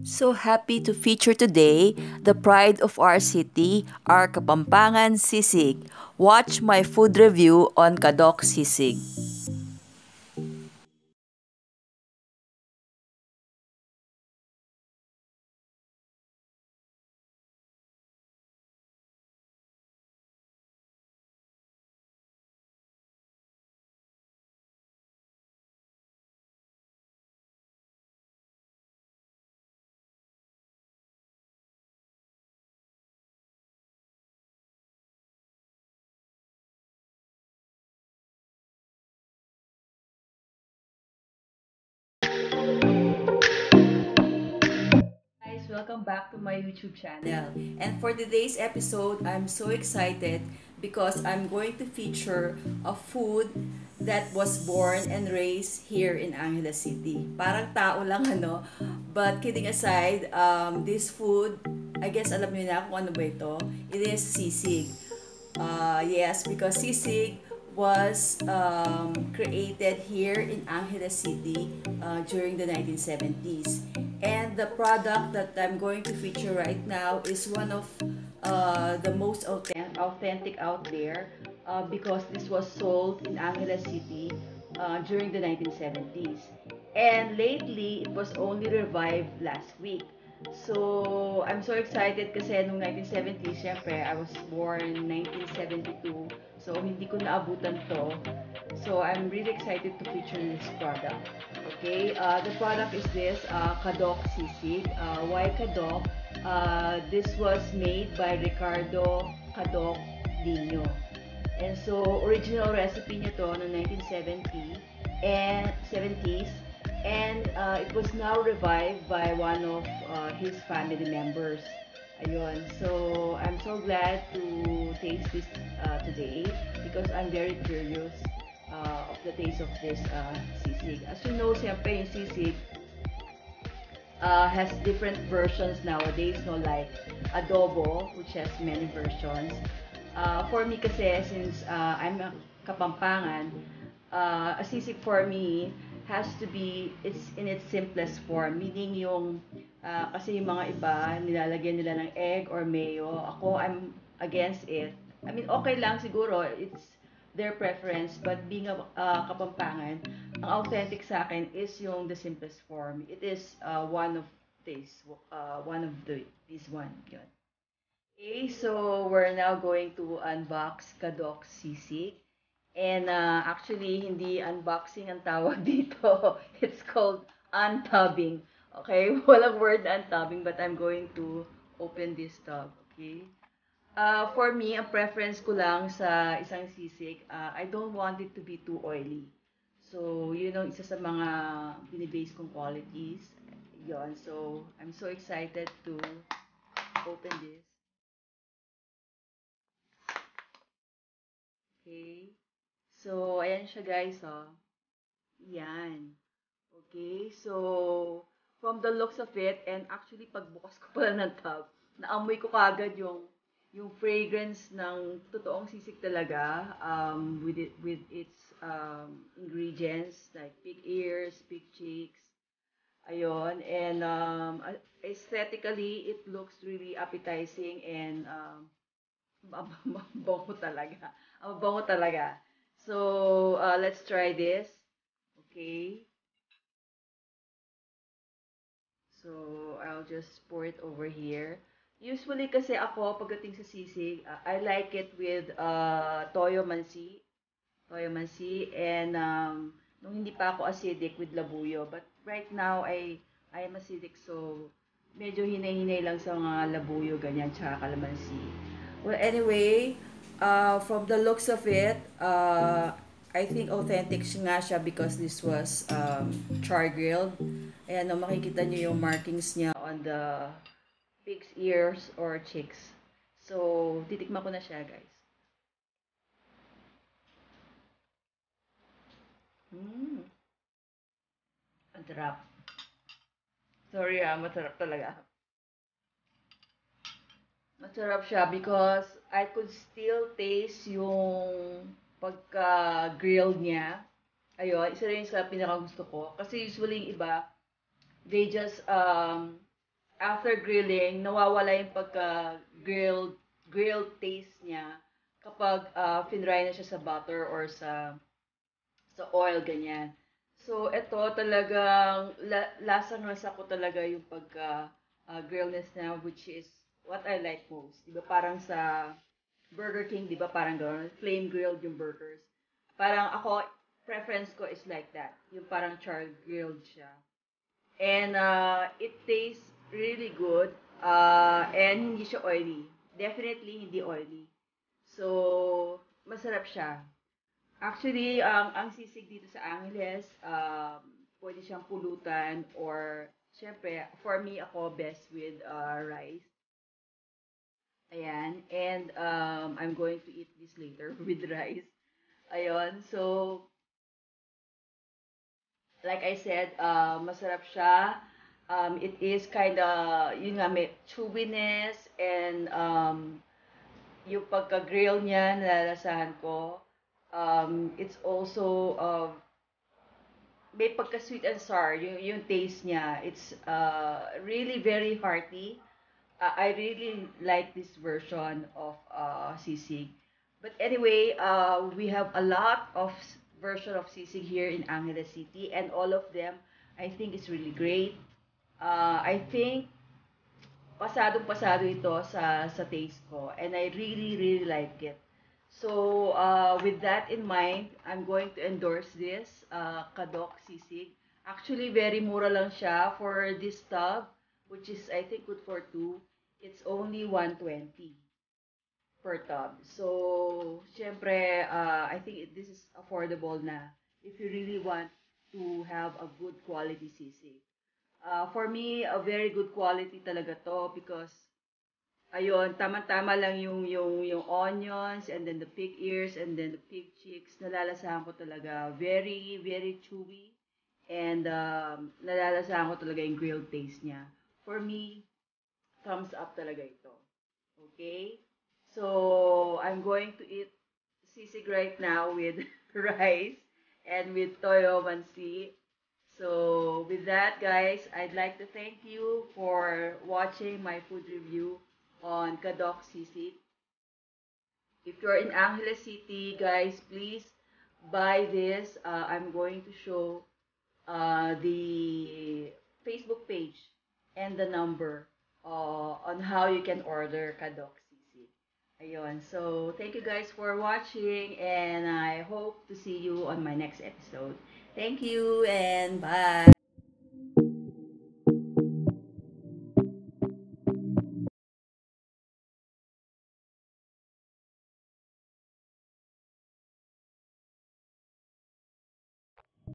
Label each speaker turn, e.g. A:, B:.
A: So happy to feature today the pride of our city, our Kapampangan Sisig. Watch my food review on Kadok Sisig. Guys, welcome back to my YouTube channel. And for today's episode, I'm so excited because I'm going to feature a food that was born and raised here in Angeles City. Parang tao lang ano. But kidding aside, this food, I guess alam niyo na kung ano ba ito. It is sisig. Yes, because sisig was created here in Angeles City during the 1970s. And the product that I'm going to feature right now is one of the most authentic out there because this was sold in Angeles City during the 1970s. And lately, it was only revived last week. So, I'm so excited kasi nung 1970s, syempre, I was born 1972. So, hindi ko naabutan to. So, I'm really excited to feature this product. Okay, the product is this, Kadok Sisig. Why Kadok? This was made by Ricardo Kadok Dino. And so, original recipe niya to noong 1970 and 70s. And it was now revived by one of his family members. Ayun. So, I'm so glad to taste this today because I'm very curious of the taste of this sisig. As you know, siyempre yung sisig has different versions nowadays, no? Like adobo, which has many versions. For me kasi, since I'm a Kapampangan, a sisig for me has to be it's in its simplest form. Meaning yung, kasi yung mga iba, nilalagyan nila ng egg or mayo. Ako, I'm against it. I mean, okay lang siguro. It's their preference. But being a Kapampangan, ang authentic sa akin is yung the simplest form. It is one of this one. Yun. Okay, so we're now going to unbox Kadok Sisig. And actually, hindi unboxing ang tawag dito. It's called untubbing. Okay, walang word untubbing, but I'm going to open this tub. Okay. For me, ang preference ko lang sa isang sisig, I don't want it to be too oily. So, yun ang isa sa mga binibase kong qualities. Yon. So, I'm so excited to open this. Okay. So, ayan siya guys, oh. Yan. Okay. So, from the looks of it, and actually, pagbukas ko pala ng tub, naamoy ko kagad yung fragrance ng totoong sisig talaga with its ingredients like pig ears, pig cheeks, ayun, and aesthetically it looks really appetizing and bango talaga. Ang bango talaga. So, let's try this. Okay. So, I'll just pour it over here. Usually kasi ako, pagdating sa sisig, I like it with toyo mansi. Toyo mansi. And nung hindi pa ako acidic with labuyo. But right now, I am acidic. So, medyo hinay-hinay lang sa mga labuyo, ganyan, tsaka kalamansi. Well, anyway, from the looks of it, I think authentic nga siya because this was char grilled. Ayan, no, makikita nyo yung markings niya on the pig's ears or cheeks. So, titikman ko na siya, guys. Mm, ang sarap. Sorry masarap talaga. Masarap siya because I could still taste yung pagka-grilled niya. Ayun, isa rin sa pinakagusto ko. Kasi usually yung iba, they just after grilling, nawawala yung grilled taste niya kapag finry na siya sa butter or sa oil, ganyan. So, ito talagang lasang-lasa ko talaga yung grillness niya, which is what I like most. Di ba parang sa Burger King, di ba parang gano'n, flame grilled yung burgers. Parang ako, preference ko is like that. Yung parang char grilled siya. And it tastes really good. And hindi siya oily. Definitely hindi oily. So, masarap siya. Actually, ang sisig dito sa Angeles, pwede siyang pulutan or, syempre, for me, ako best with rice. Ayan. And I'm going to eat this later with rice. Ayun. So, like I said, masarap siya. It is kind of, yun nga, may chewiness and yung pagka-grill niya, nalalasahan ko. It's also, may pagka-sweet and sour, yung taste niya. It's really very hearty. I really like this version of sisig. But anyway, we have a lot of version of sisig here in Angeles City, and all of them, I think, is really great. I think pasadong-pasado ito sa taste ko, and I really really like it. So, with that in mind, I'm going to endorse this Kadok Sisig. Actually, very mura lang siya for this tub, which is I think good for two. It's only 120 per tub. So, syempre, I think this is affordable na if you really want to have a good quality sisig. For me, a very good quality talaga to because ayun, tama-tama lang yung onions and then the pig ears and then the pig cheeks. Nalalasahan ko talaga very very chewy and nalalasahan ko talaga yung grilled taste niya. For me, thumbs up talaga ito. Okay? So, I'm going to eat sisig right now with rice and with toyo mansi. So, with that, guys, I'd like to thank you for watching my food review on Kadok Sisig. If you're in Angeles City, guys, please buy this. I'm going to show the Facebook page and the number on how you can order Kadok Sisig. Ayun. So, thank you guys for watching and I hope to see you on my next episode. Thank you and bye.